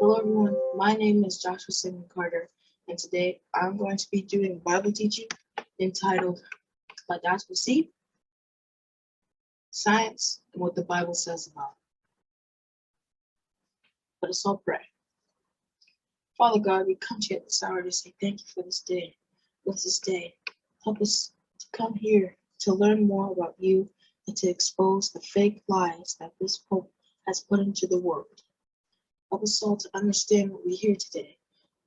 Hello everyone, my name is Joshua Simon Carter, and today I'm going to be doing Bible teaching entitled Laudato Si, Science, and what the Bible says about it. Let us all pray. Father God, we come to you at this hour to say thank you for this day. With this day, help us to come here to learn more about you and to expose the fake lies that this Pope has put into the world. Help us all to understand what we hear today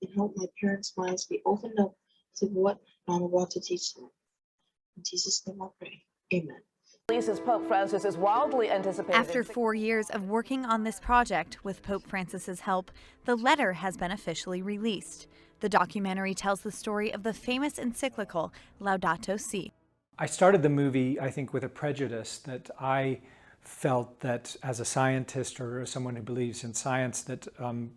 and help my parents' minds be opened up to what I'm about to teach them. In Jesus' name I pray. Amen. Pope Francis is wildly anticipated. After 4 years of working on this project with Pope Francis's help, the letter has been officially released. The documentary tells the story of the famous encyclical Laudato Si. I started the movie, I think, with a prejudice that I felt that as a scientist or someone who believes in science, that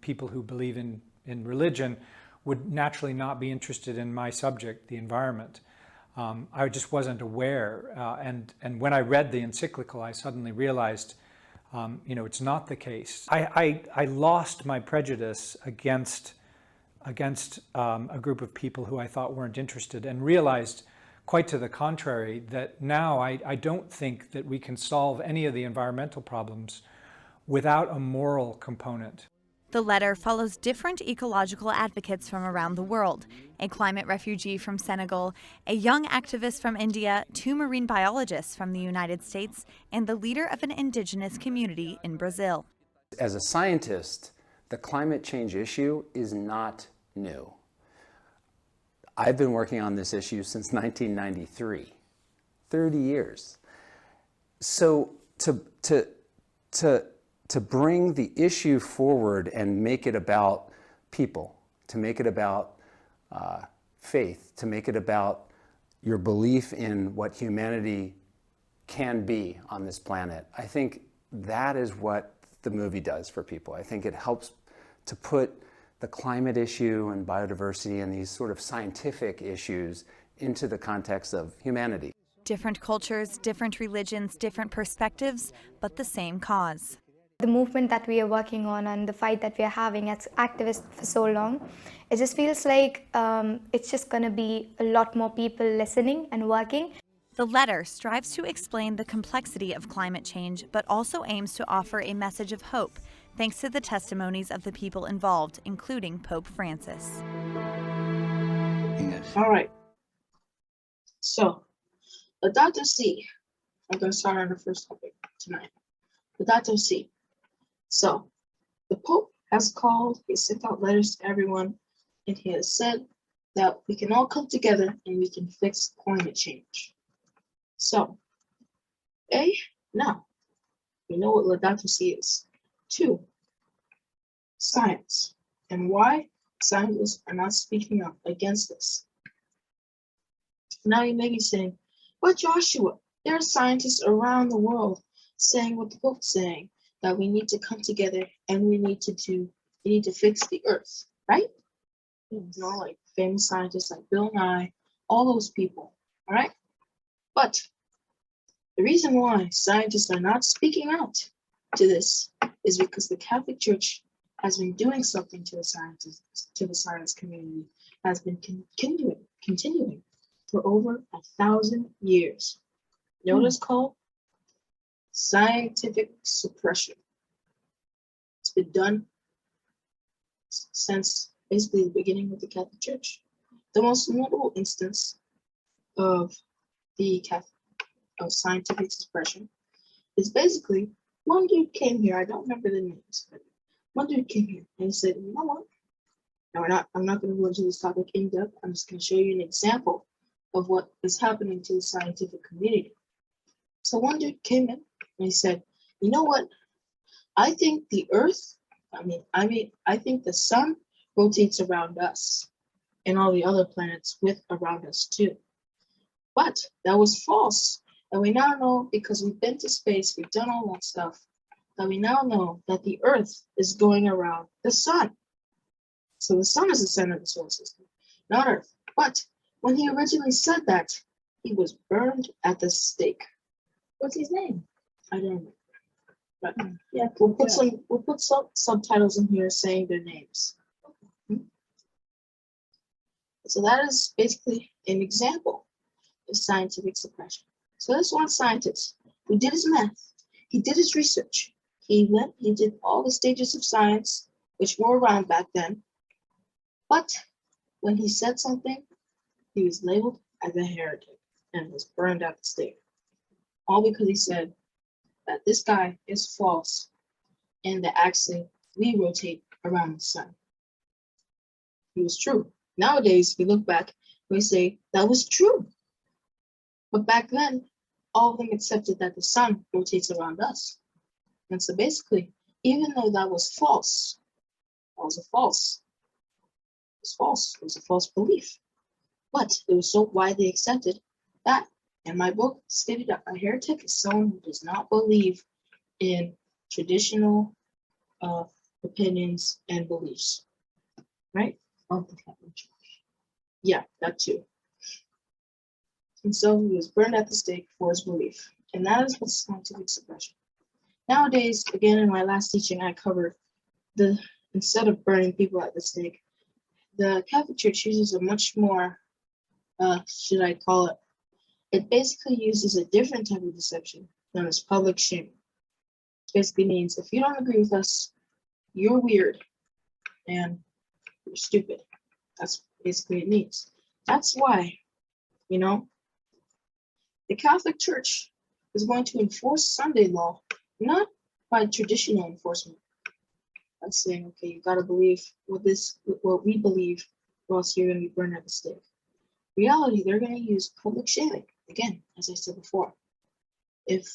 people who believe in religion would naturally not be interested in my subject, the environment. I just wasn't aware. And when I read the encyclical, I suddenly realized, it's not the case. I lost my prejudice against a group of people who I thought weren't interested, and realized quite to the contrary, that now I don't think that we can solve any of the environmental problems without a moral component. The letter follows different ecological advocates from around the world: a climate refugee from Senegal, a young activist from India, 2 marine biologists from the United States, and the leader of an indigenous community in Brazil. As a scientist, the climate change issue is not new. I've been working on this issue since 1993, 30 years. So to bring the issue forward and make it about people, to make it about faith, to make it about your belief in what humanity can be on this planet, I think that is what the movie does for people. I think it helps to put the climate issue and biodiversity and these sort of scientific issues into the context of humanity. Different cultures, different religions, different perspectives, but the same cause. The movement that we are working on and the fight that we are having as activists for so long, it just feels like it's just going to be a lot more people listening and working. The letter strives to explain the complexity of climate change, but also aims to offer a message of hope, thanks to the testimonies of the people involved, including Pope Francis. All right. So, Laudato Si. I'm going to start on the first topic tonight. Laudato Si. So, the Pope has sent out letters to everyone, and he has said that we can all come together and we can fix climate change. So, now, we know what Laudato Si is. 2, science, and why scientists are not speaking up against this. Now you may be saying, but Joshua, there are scientists around the world saying what the Pope's saying, that we need to come together and we need to fix the earth, right? Like famous scientists like Bill Nye, all those people, all right? But the reason why scientists are not speaking out to this is because the Catholic Church has been doing something to the science community, has been continuing for over 1,000 years. You know what it's called? Scientific suppression. It's been done since basically the beginning of the Catholic Church. The most notable instance of scientific suppression is basically one dude came here. I don't remember the names, but one dude came here and he said, "You know what? Now I'm not going to go into this topic in depth. I'm just going to show you an example of what is happening to the scientific community." So one dude came in and he said, "You know what? I think the Earth, I think the sun rotates around us and all the other planets around us too. But that was false. And we now know, because we've been to space, we've done all that stuff, that we now know that the Earth is going around the sun. So the sun is the center of the solar system, not Earth. But when he originally said that, he was burned at the stake." What's his name? I don't know. But yeah, we'll put some subtitles in here saying their names. So that is basically an example of scientific suppression. So this one scientist who did his math, he did his research, he did all the stages of science which were around back then, but when he said something, he was labeled as a heretic and was burned at the stake. All because he said that this guy is false and that actually we rotate around the sun. It was true. Nowadays, we look back, we say that was true. But back then, all of them accepted that the sun rotates around us. And so basically, even though that was false, it was false. It was a false belief. But it was so widely accepted that, in my book, stated that a heretic is someone who does not believe in traditional opinions and beliefs. Right? Yeah, that too. And so he was burned at the stake for his belief. And that is what's scientific suppression. Nowadays, again, in my last teaching, I covered instead of burning people at the stake, the Catholic Church uses a much more, should I call it? It basically uses a different type of deception known as public shaming. It basically means if you don't agree with us, you're weird and you're stupid. That's basically what it means. That's why, the Catholic Church is going to enforce Sunday law, not by traditional enforcement. By saying, okay, you gotta believe what we believe, or else you're gonna be burned at the stake. In reality, they're gonna use public shaming. Again, as I said before, if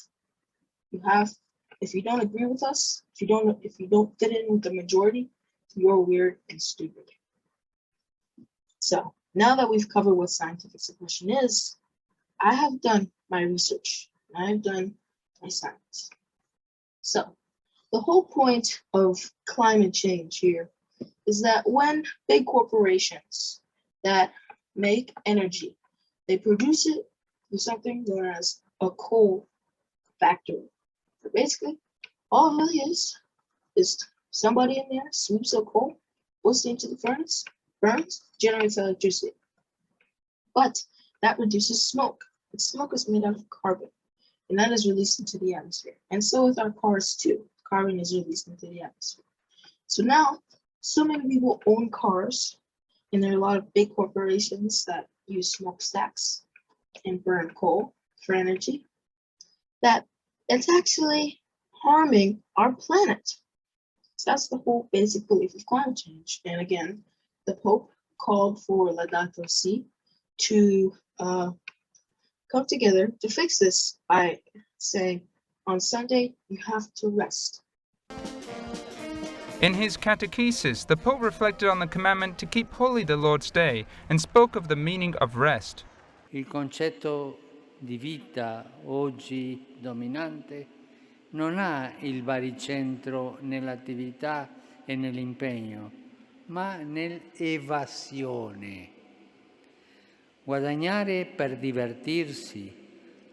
you don't agree with us, if you don't fit in with the majority, you're weird and stupid. So now that we've covered what scientific suppression is, I have done my research. I've done my science. So the whole point of climate change here is that when big corporations that make energy, they produce it with something known as a coal factory. So basically, all it really is somebody in there sweeps up coal, puts it into the furnace, burns, generates electricity. But that reduces smoke. And smoke is made out of carbon, and that is released into the atmosphere. And so with our cars too, carbon is released into the atmosphere. So now, so many people own cars, and there are a lot of big corporations that use smokestacks and burn coal for energy, that it's actually harming our planet. So that's the whole basic belief of climate change. And again, the Pope called for Laudato Si to come together to fix this by saying, on Sunday, you have to rest. In his catechesis, the Pope reflected on the commandment to keep holy the Lord's Day and spoke of the meaning of rest. Il concetto di vita oggi dominante non ha il baricentro nell'attività e nell'impegno, ma nell'evasione. Guadagnare per divertirsi,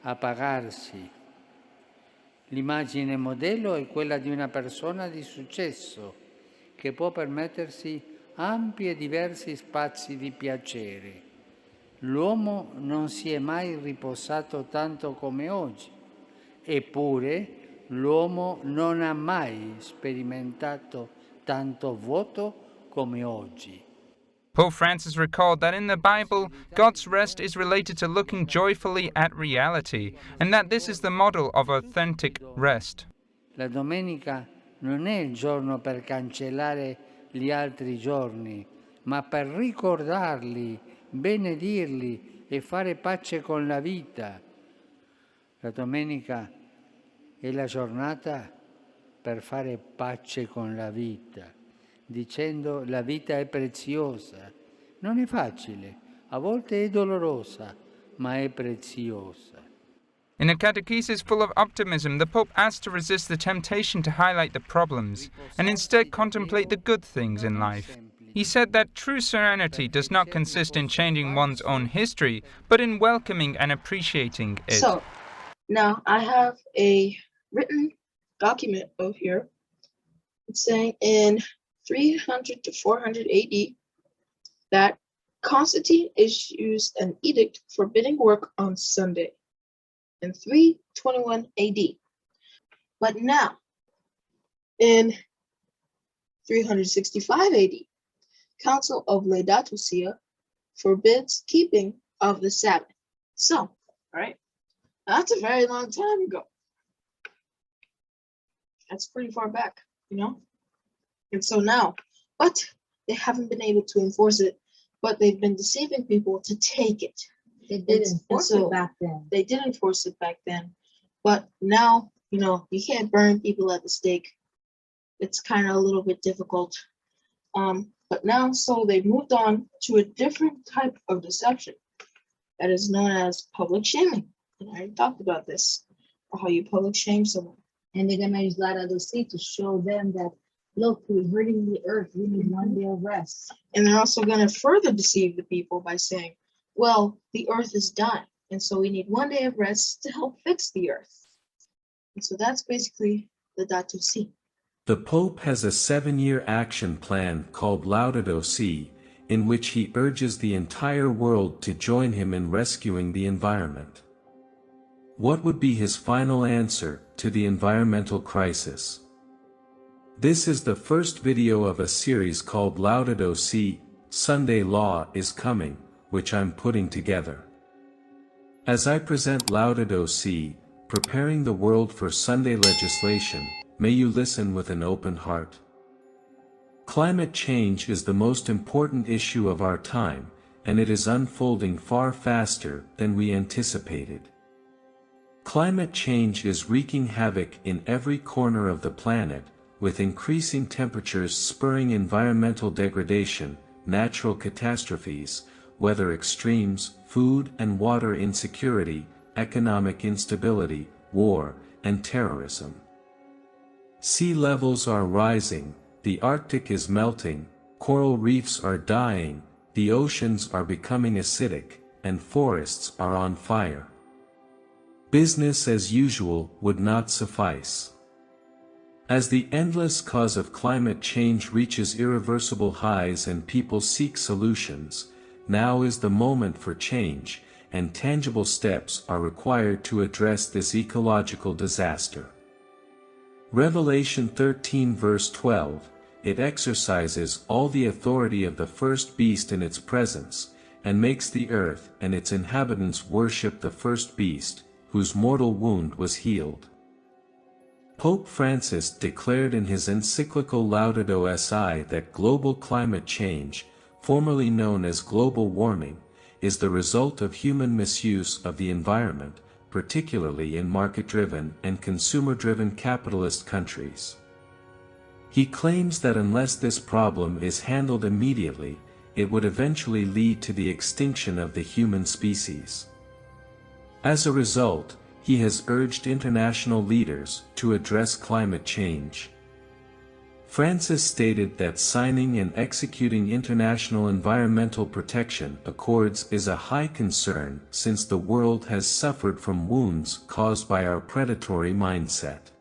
appagarsi. L'immagine modello è quella di una persona di successo che può permettersi ampi e diversi spazi di piacere. L'uomo non si è mai riposato tanto come oggi, eppure l'uomo non ha mai sperimentato tanto vuoto come oggi. Pope Francis recalled that in the Bible, God's rest is related to looking joyfully at reality, and that this is the model of authentic rest. La domenica non è il giorno per cancellare gli altri giorni, ma per ricordarli, benedirli e fare pace con la vita. La domenica è la giornata per fare pace con la vita, dicendo la vita è preziosa. Non è facile, a volte è dolorosa, ma è preziosa. In a catechesis full of optimism, the Pope asked to resist the temptation to highlight the problems and instead contemplate the good things in life. He said that true serenity does not consist in changing one's own history, but in welcoming and appreciating it. So now I have a written document of here. It's saying in 300 to 400 AD that Constantine issues an edict forbidding work on Sunday in 321 AD. But now, in 365 AD, Council of Laudato Si forbids keeping of the Sabbath. So, all right, that's a very long time ago. That's pretty far back, you know? And so now, but they haven't been able to enforce it, but they've been deceiving people to take it. They did enforce it back then. They did enforce it back then, but now, you know, you can't burn people at the stake. It's kind of a little bit difficult. But now, so they've moved on to a different type of deception that is known as public shaming. And I already talked about this, or how you public shame someone. And they're gonna use Laudato Si to show them that, look, we're hurting the earth. We need one day of rest. And they're also going to further deceive the people by saying, well, the earth is dying, and so we need one day of rest to help fix the earth. And so that's basically the Laudato Si. The Pope has a 7-year action plan called Laudato Si, in which he urges the entire world to join him in rescuing the environment. What would be his final answer to the environmental crisis? This is the first video of a series called Laudato Si, Sunday Law is Coming, which I'm putting together. As I present Laudato Si, preparing the world for Sunday legislation, may you listen with an open heart. Climate change is the most important issue of our time, and it is unfolding far faster than we anticipated. Climate change is wreaking havoc in every corner of the planet, with increasing temperatures spurring environmental degradation, natural catastrophes, weather extremes, food and water insecurity, economic instability, war, and terrorism. Sea levels are rising, the Arctic is melting, coral reefs are dying, the oceans are becoming acidic, and forests are on fire. Business as usual would not suffice. As the endless cause of climate change reaches irreversible highs and people seek solutions, now is the moment for change, and tangible steps are required to address this ecological disaster. Revelation 13 verse 12, it exercises all the authority of the first beast in its presence, and makes the earth and its inhabitants worship the first beast, whose mortal wound was healed. Pope Francis declared in his encyclical Laudato Si that global climate change, formerly known as global warming, is the result of human misuse of the environment, particularly in market-driven and consumer-driven capitalist countries. He claims that unless this problem is handled immediately, it would eventually lead to the extinction of the human species. As a result, he has urged international leaders to address climate change. Francis stated that signing and executing international environmental protection accords is a high concern since the world has suffered from wounds caused by our predatory mindset.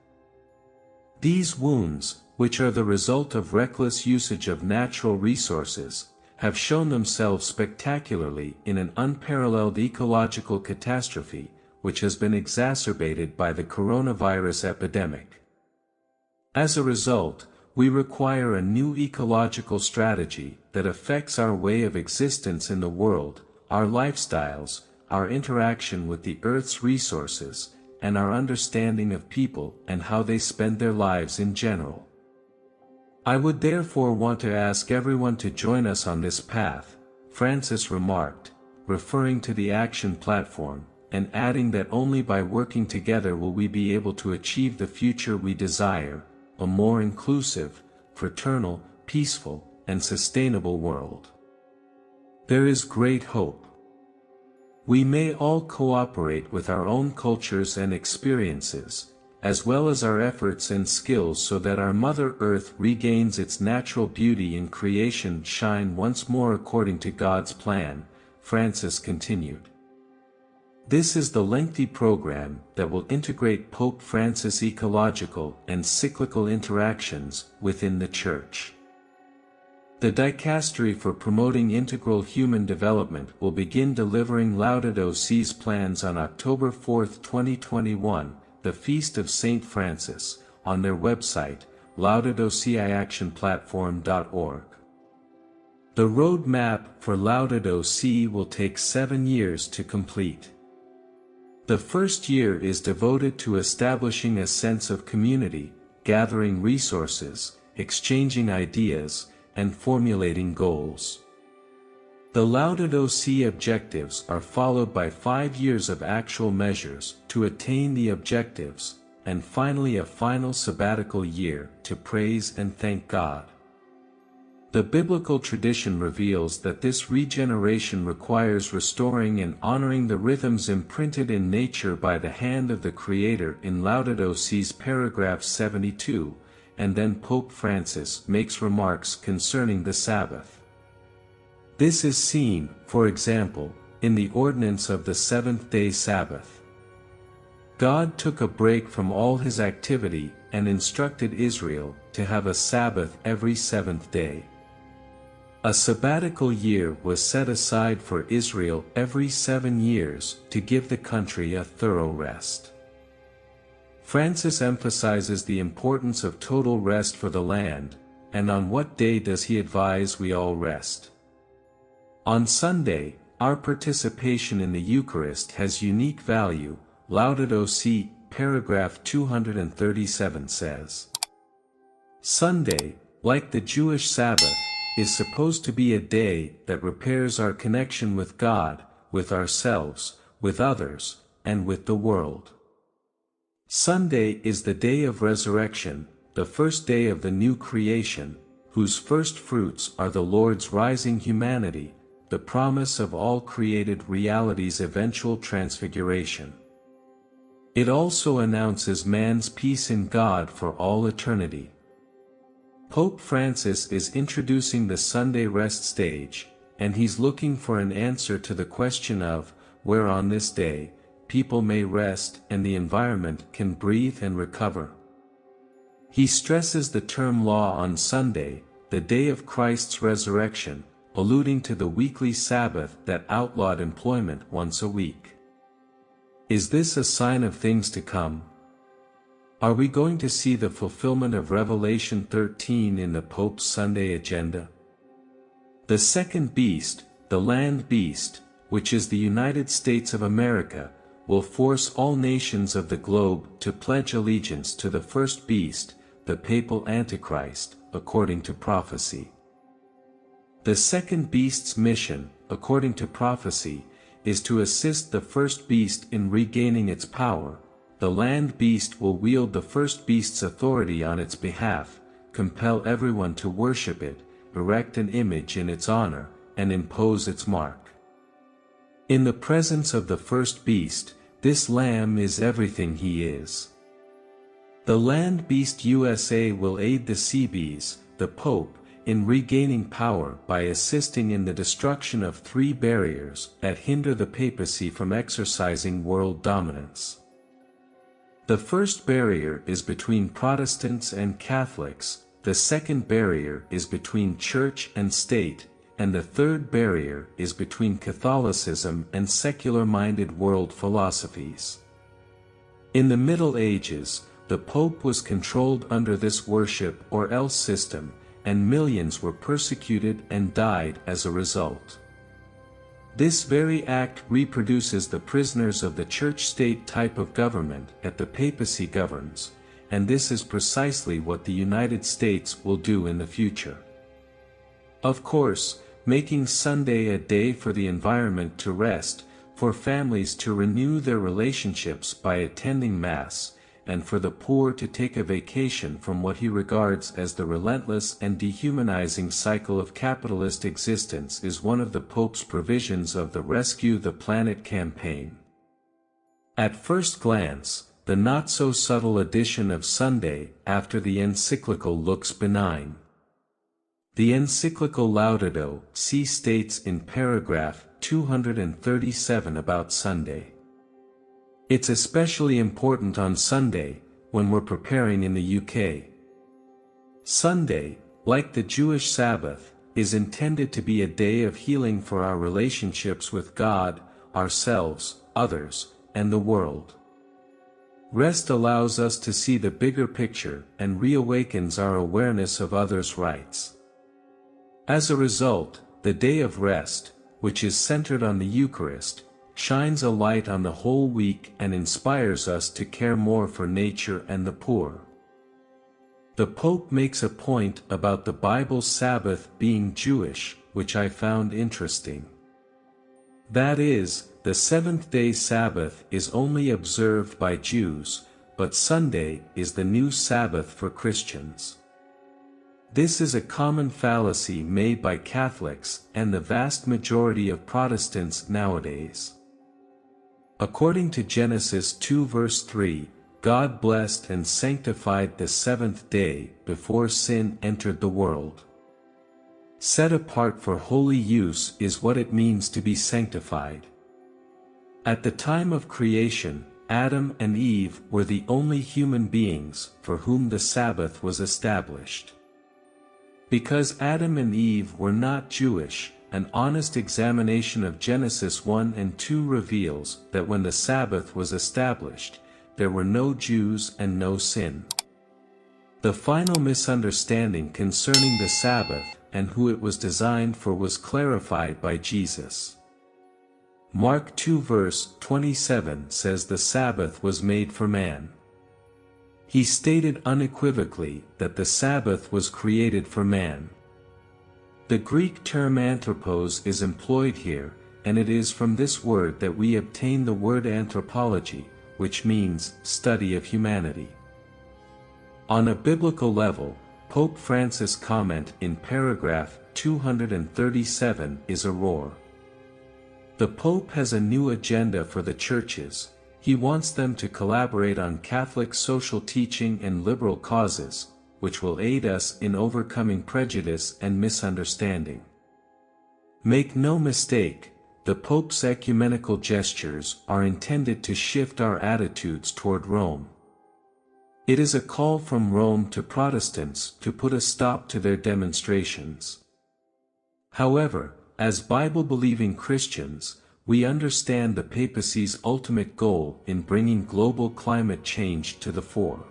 These wounds, which are the result of reckless usage of natural resources, have shown themselves spectacularly in an unparalleled ecological catastrophe, which has been exacerbated by the coronavirus epidemic. As a result, we require a new ecological strategy that affects our way of existence in the world, our lifestyles, our interaction with the Earth's resources, and our understanding of people and how they spend their lives in general. I would therefore want to ask everyone to join us on this path, Francis remarked, referring to the action platform, and adding that only by working together will we be able to achieve the future we desire, a more inclusive, fraternal, peaceful, and sustainable world. There is great hope. We may all cooperate with our own cultures and experiences, as well as our efforts and skills so that our Mother Earth regains its natural beauty and creation shine once more according to God's plan, Francis continued. This is the lengthy program that will integrate Pope Francis' ecological and cyclical interactions within the Church. The Dicastery for Promoting Integral Human Development will begin delivering Laudato Si's plans on October 4, 2021, the Feast of St. Francis, on their website, laudatosiactionplatform.org. The roadmap for Laudato Si will take 7 years to complete. The first year is devoted to establishing a sense of community, gathering resources, exchanging ideas, and formulating goals. The Laudato Si objectives are followed by 5 years of actual measures to attain the objectives, and finally a final sabbatical year to praise and thank God. The biblical tradition reveals that this regeneration requires restoring and honoring the rhythms imprinted in nature by the hand of the Creator in Laudato Si's paragraph 72, and then Pope Francis makes remarks concerning the Sabbath. This is seen, for example, in the ordinance of the seventh-day Sabbath. God took a break from all his activity and instructed Israel to have a Sabbath every seventh day. A sabbatical year was set aside for Israel every 7 years to give the country a thorough rest. Francis emphasizes the importance of total rest for the land, and on what day does he advise we all rest? On Sunday, our participation in the Eucharist has unique value. Laudato Si, paragraph 237 says. Sunday, like the Jewish Sabbath, is supposed to be a day that repairs our connection with God, with ourselves, with others, and with the world. Sunday is the day of resurrection, the first day of the new creation, whose first fruits are the Lord's rising humanity, the promise of all created realities' eventual transfiguration. It also announces man's peace in God for all eternity. Pope Francis is introducing the Sunday rest stage, and he's looking for an answer to the question of where on this day people may rest and the environment can breathe and recover. He stresses the term law on Sunday, the day of Christ's resurrection, alluding to the weekly Sabbath that outlawed employment once a week. Is this a sign of things to come? Are we going to see the fulfillment of Revelation 13 in the Pope's Sunday agenda? The second beast, the land beast, which is the United States of America, will force all nations of the globe to pledge allegiance to the first beast, the papal Antichrist, according to prophecy. The second beast's mission, according to prophecy, is to assist the first beast in regaining its power. The land beast will wield the first beast's authority on its behalf, compel everyone to worship it, erect an image in its honor, and impose its mark. In the presence of the first beast, this lamb is everything he is. The land beast USA will aid the Seabees, the Pope, in regaining power by assisting in the destruction of 3 barriers that hinder the papacy from exercising world dominance. The first barrier is between Protestants and Catholics, the second barrier is between church and state, and the third barrier is between Catholicism and secular-minded world philosophies. In the Middle Ages, the Pope was controlled under this worship or else system, and millions were persecuted and died as a result. This very act reproduces the prisoners of the church-state type of government that the papacy governs, and this is precisely what the United States will do in the future. Of course, making Sunday a day for the environment to rest, for families to renew their relationships by attending Mass, and for the poor to take a vacation from what he regards as the relentless and dehumanizing cycle of capitalist existence is one of the Pope's provisions of the Rescue the Planet campaign. At first glance, the not-so-subtle addition of Sunday after the encyclical looks benign. The encyclical Laudato Si states in paragraph 237 about Sunday. It's especially important on Sunday, when we're preparing in the UK. Sunday, like the Jewish Sabbath, is intended to be a day of healing for our relationships with God, ourselves, others, and the world. Rest allows us to see the bigger picture and reawakens our awareness of others' rights. As a result, the day of rest, which is centered on the Eucharist, shines a light on the whole week and inspires us to care more for nature and the poor. The Pope makes a point about the Bible's Sabbath being Jewish, which I found interesting. That is, the seventh-day Sabbath is only observed by Jews, but Sunday is the new Sabbath for Christians. This is a common fallacy made by Catholics and the vast majority of Protestants nowadays. According to Genesis 2 verse 3, God blessed and sanctified the seventh day before sin entered the world. Set apart for holy use is what it means to be sanctified. At the time of creation, Adam and Eve were the only human beings for whom the Sabbath was established. Because Adam and Eve were not Jewish, an honest examination of Genesis 1 and 2 reveals that when the Sabbath was established, there were no Jews and no sin. The final misunderstanding concerning the Sabbath and who it was designed for was clarified by Jesus. Mark 2 verse 27 says the Sabbath was made for man. He stated unequivocally that the Sabbath was created for man. The Greek term anthropos is employed here, and it is from this word that we obtain the word anthropology, which means study of humanity. On a biblical level, Pope Francis' comment in paragraph 237 is a roar. The Pope has a new agenda for the churches. He wants them to collaborate on Catholic social teaching and liberal causes, which will aid us in overcoming prejudice and misunderstanding. Make no mistake, the Pope's ecumenical gestures are intended to shift our attitudes toward Rome. It is a call from Rome to Protestants to put a stop to their demonstrations. However, as Bible-believing Christians, we understand the papacy's ultimate goal in bringing global climate change to the fore.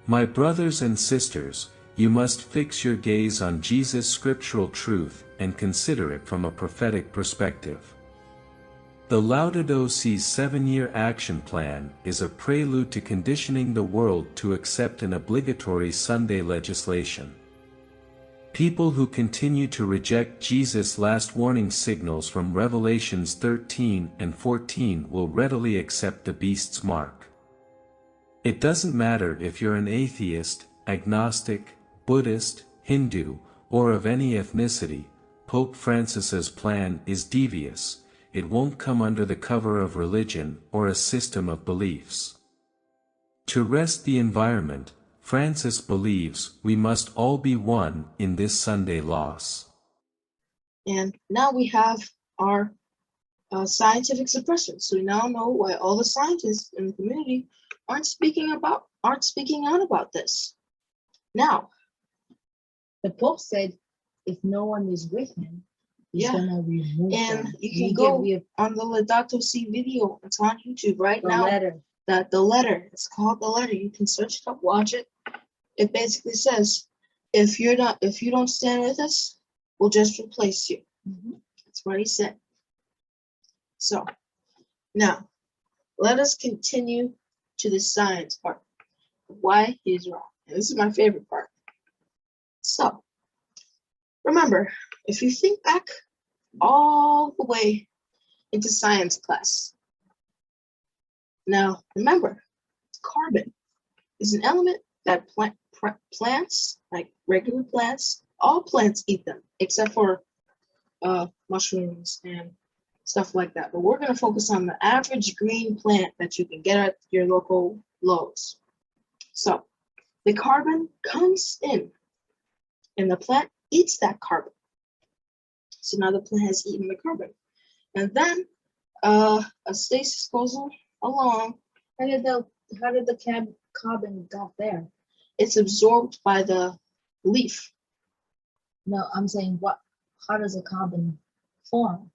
My brothers and sisters, you must fix your gaze on Jesus' scriptural truth and consider it from a prophetic perspective. The Laudato Si 7-year action plan is a prelude to conditioning the world to accept an obligatory Sunday legislation. People who continue to reject Jesus' last warning signals from Revelations 13 and 14 will readily accept the beast's mark. It doesn't matter if you're an atheist, agnostic, Buddhist, Hindu, or of any ethnicity, Pope Francis's plan is devious. It won't come under the cover of religion or a system of beliefs. To rest the environment, Francis believes we must all be one in this Sunday loss. And now we have our scientific suppressors. So we now know why all the scientists in the community aren't speaking out about this. Now, the Pope said if no one is with him, he's gonna remove and them. you can go on the Laudato Si video. It's on YouTube right now. The letter. It's called The Letter. You can search it up, watch it. It basically says, if you don't stand with us, we'll just replace you. That's what he said. So now let us continue to the science part of why he's wrong. And this is my favorite part. So remember, if you think back all the way into science class, now remember, carbon is an element that plants, like regular plants, all plants eat them, except for mushrooms and stuff like that. But we're going to focus on the average green plant that you can get at your local Lowe's. So the carbon comes in, and the plant eats that carbon. So now the plant has eaten the carbon. And then a stasis goes on, along. How did the carbon got there? It's absorbed by the leaf. No, I'm saying how does a carbon form?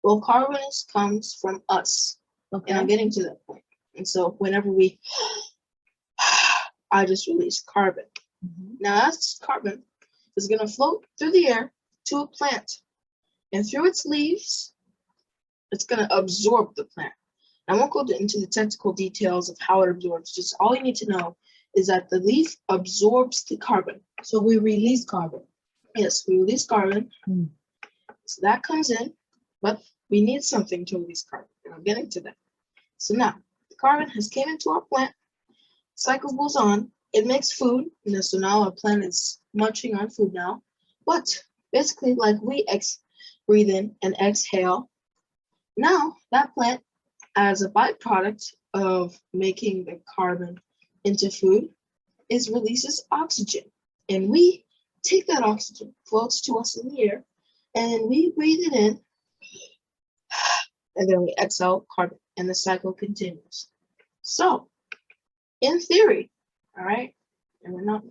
Well, carbon comes from us. Okay. And I'm getting to that point. And so whenever I just release carbon. Now that carbon is going to float through the air to a plant. And through its leaves, it's going to absorb the plant. I won't go into the technical details of how it absorbs. Just all you need to know is that the leaf absorbs the carbon. So we release carbon. Yes, we release carbon. So that comes in, but we need something to release carbon. And I'm getting to that. So now, the carbon has came into our plant. Cycle goes on. It makes food. So now our plant is munching on food now. But basically, like we breathe in and exhale, now that plant, as a byproduct of making the carbon into food, releases oxygen. And we take that oxygen, floats to us in the air, and we breathe it in, and then we exhale carbon, and the cycle continues. So, in theory, all right, and we're not,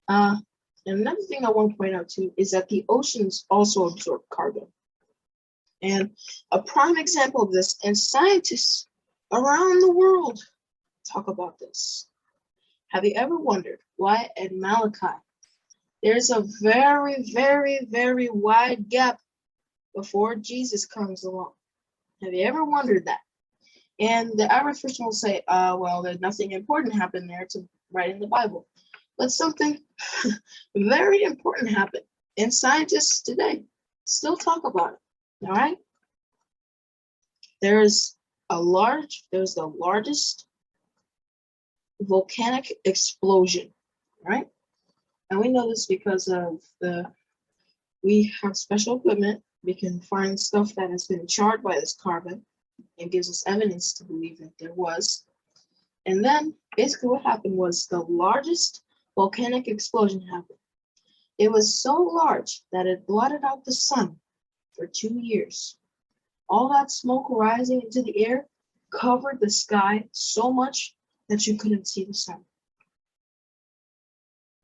and another thing I want to point out too is that the oceans also absorb carbon. And a prime example of this, and scientists around the world talk about this. Have you ever wondered why at Malachi there's a very, very, very wide gap before Jesus comes along? Have you ever wondered that? And the average person will say, well, there's nothing important happened there to write in the Bible. But something very important happened. And scientists today still talk about it. All right? There's the largest volcanic explosion, right? And we know this because of we have special equipment. We can find stuff that has been charred by this carbon and gives us evidence to believe that there was. And then basically what happened was the largest volcanic explosion happened. It was so large that it blotted out the sun for 2 years. All that smoke rising into the air covered the sky so much that you couldn't see the sun.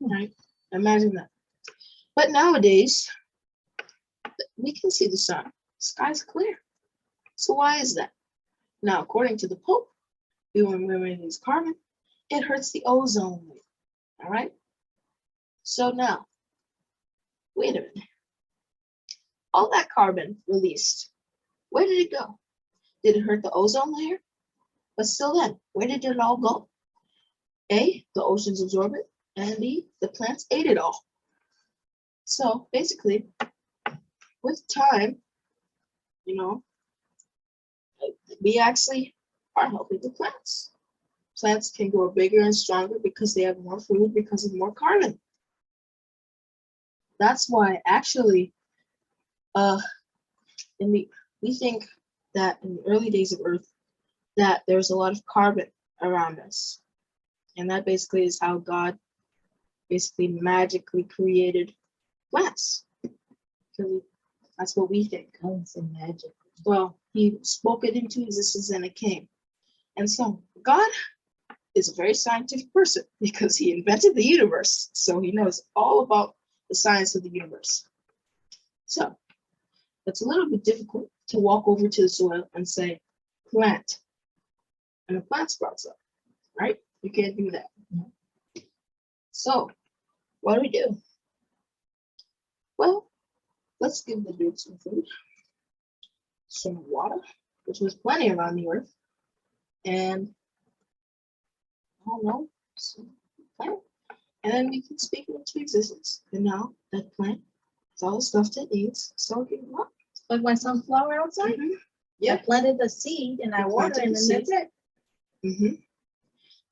Right? Imagine that. But nowadays, we can see the sun. The sky's clear. So why is that? Now, according to the Pope, when we release carbon, it hurts the ozone layer. All right? So now, wait a minute. All that carbon released, where did it go? Did it hurt the ozone layer? But still then, where did it all go? A, the oceans absorb it, and B, the plants ate it all. So basically, with time, we actually are helping the plants. Plants can grow bigger and stronger because they have more food because of more carbon. That's why actually, we think that in the early days of Earth, that there's a lot of carbon around us. And that basically is how God basically magically created plants. That's what we think. I would say magic. Well, he spoke it into existence and it came. And so God is a very scientific person because he invented the universe. So he knows all about the science of the universe. So it's a little bit difficult to walk over to the soil and say, plant. And a plant sprouts up, right? You can't do that. So what do? Well, let's give the dude some food, some water, which was plenty around the earth, and I don't know, some plant. And then we can speak it into existence. And now that plant has all the stuff that it needs, so it can grow. Like my sunflower outside? Yeah. I planted the seed and I watered it, and that's it.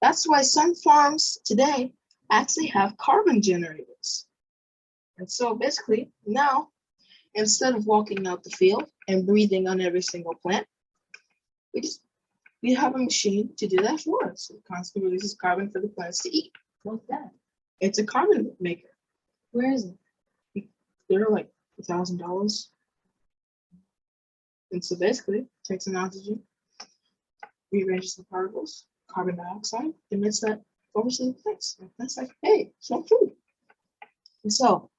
That's why some farms today actually have carbon generators. And so basically now, instead of walking out the field and breathing on every single plant, we have a machine to do that for us. It constantly releases carbon for the plants to eat. What's that? It's a carbon maker. Where is it? They're like $1,000. And so basically, it takes an oxygen, rearranges the particles. Carbon dioxide emits that over to the plants. And plants like, hey, some food. And so,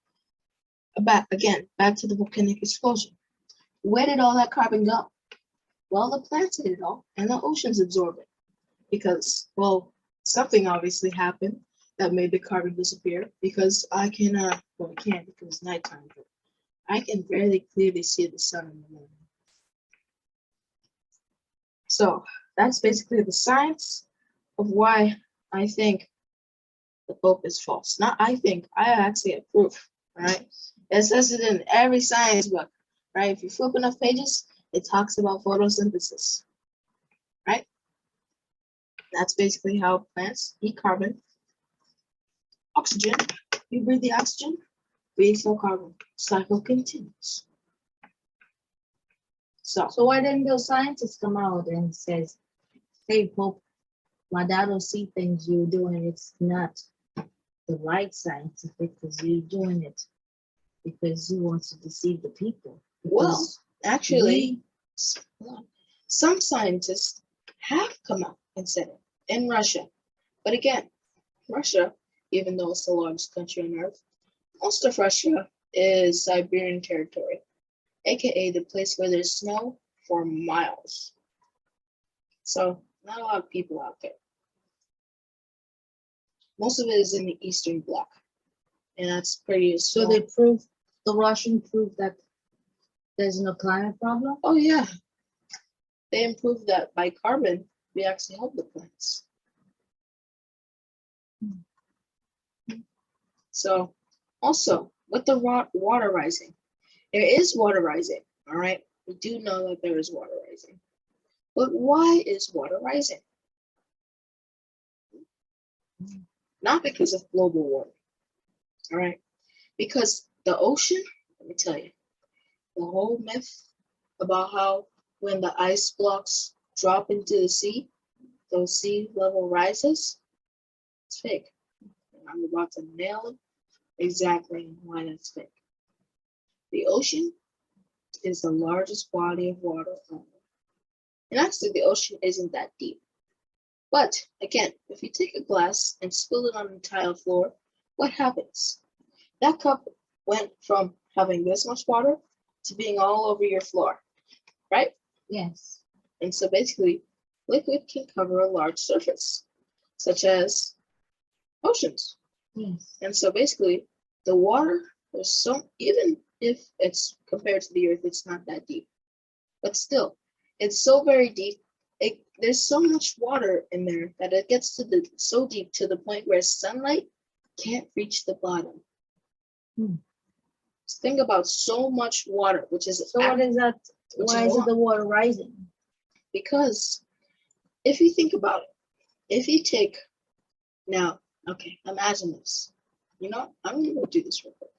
back to the volcanic explosion. Where did all that carbon go? Well, the plants ate it all, and the oceans absorbed it. Because, well, something obviously happened that made the carbon disappear. Because I can, well, I can't because it's nighttime, but I can very clearly see the sun in the morning. So that's basically the science of why I think the Pope is false. Not I think, I actually have proof, right? It says it in every science book, right? If you flip enough pages, it talks about photosynthesis, right? That's basically how plants eat carbon. Oxygen, you breathe the oxygen, we expel carbon. Cycle continues. So why didn't those scientists come out and says, hey, Pope, Laudato Si things you're doing, it's not the right scientific because you're doing it because you want to deceive the people. well, actually, some scientists have come out and said it in Russia. But again, Russia, even though it's the largest country on Earth, most of Russia is Siberian territory, aka the place where there's snow for miles. So not a lot of people out there. Most of it is in the Eastern Bloc, and that's pretty So small. the Russian proved that there's no climate problem? Oh yeah, they improved that by carbon, we actually help the plants. So also with the water rising, there is water rising, all right? We do know that there is water rising. But why is water rising? Not because of global warming, all right? Because the ocean, let me tell you, the whole myth about how when the ice blocks drop into the sea, those sea level rises, it's fake. And I'm about to nail it exactly why that's fake. The ocean is the largest body of water on Earth. And actually, the ocean isn't that deep. But again, if you take a glass and spill it on the tile floor, what happens? That cup went from having this much water to being all over your floor, right? Yes. And so basically, liquid can cover a large surface, such as oceans. Yes. And so basically, the water is so, even if it's compared to the earth, it's not that deep. But still, it's so very deep. There's so much water in there that it gets to the so deep to the point where sunlight can't reach the bottom. Just think about so much water, which is So what is that? Why is it the water rising? Because if you think about it, if you take now, okay, imagine this. You know, I'm gonna go do this real quick.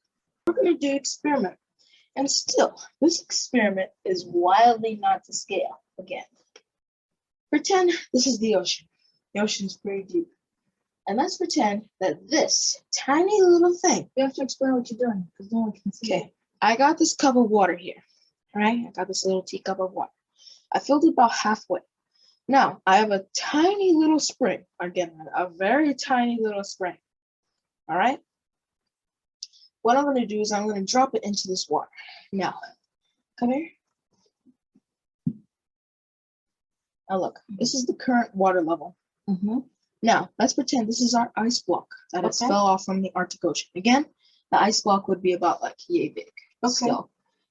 We're gonna do an experiment. And still, this experiment is wildly not to scale again. Pretend this is the ocean. The ocean's pretty deep. And let's pretend that this tiny little thing. You have to explain what you're doing because no one can see. Okay, I got this cup of water here. Right? I got this little teacup of water. I filled it about halfway. Now, I have a tiny little spring. Again, a very tiny little spring. All right? What I'm going to do is I'm going to drop it into this water. Now, come here. Now look, this is the current water level. Now, let's pretend this is our ice block that has fell off from the Arctic Ocean. Again, the ice block would be about like yay big. Still.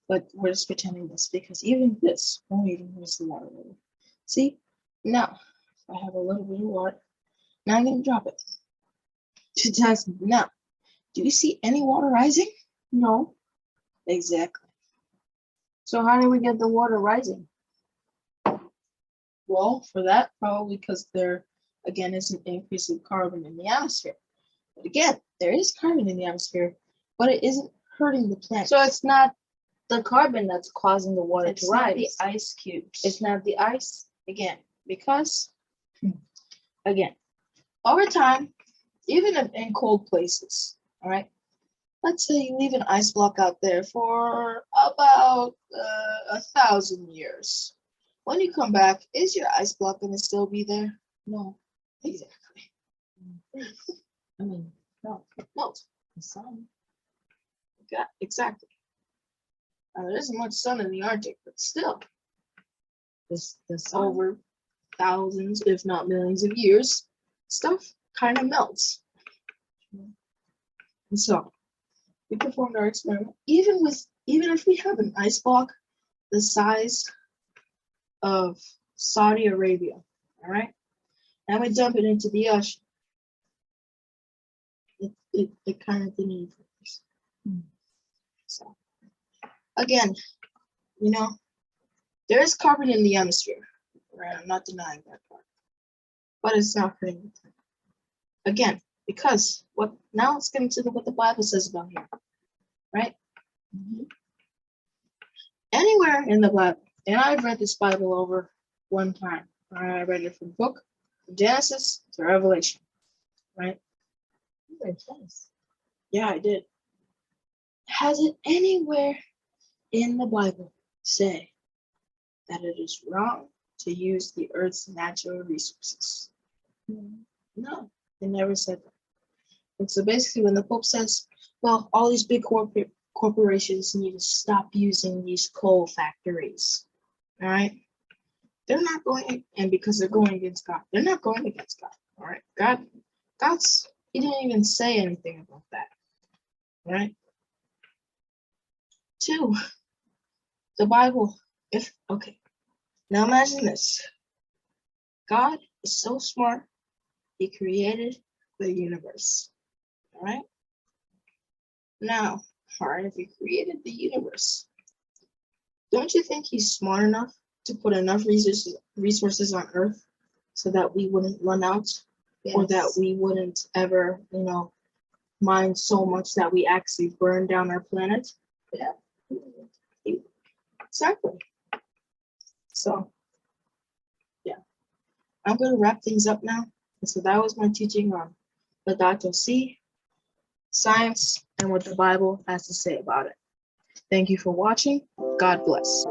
But we're just pretending this because even this won't even raise the water level. See? Now, if I have a little bit of water, now I'm going to drop it. Now, do you see any water rising? No. Exactly. So how do we get the water rising? Well, for that, probably because there, again, is an increase of carbon in the atmosphere. But again, there is carbon in the atmosphere, but it isn't hurting the planet. So it's not the carbon that's causing the water to rise. It's not the ice cubes. It's not the ice. Again, because, again, over time, even in cold places, all right, let's say you leave an ice block out there for about 1,000 years. when you come back, is your ice block going to still be there? No. Exactly. I mean, no, No. the sun. Yeah, exactly. There isn't much sun in the Arctic, but still, The sun. over thousands, if not millions of years, stuff kind of melts. And so, we performed our experiment. Even if we have an ice block the size of Saudi Arabia, all right, and we dump it into the ocean, it kind of didn't even work. So, again, there is carbon in the atmosphere, right? I'm not denying that part, but it's not hurting the planet. Again, because now let's get into what the Bible says about here, right? Anywhere in the Bible, and I've read this Bible over one time. I read it from Genesis to Revelation, right? Very close. Yeah, I did. Has it anywhere in the Bible say that it is wrong to use the earth's natural resources? No, it never said that. And so basically when the Pope says, well, all these big corporations need to stop using these coal factories, all right? They're not going, and because they're going against God, they're not going against God, all right? He didn't even say anything about that, all right? 2, the Bible, now imagine this. God is so smart, he created the universe, all right? Now, all right, if he created the universe, don't you think he's smart enough to put enough resources on Earth so that we wouldn't run out, or that we wouldn't ever, mine so much that we actually burn down our planet? Yeah, exactly. So, yeah, I'm going to wrap things up now. And so that was my teaching on Laudato Si, science, and what the Bible has to say about it. Thank you for watching. God bless.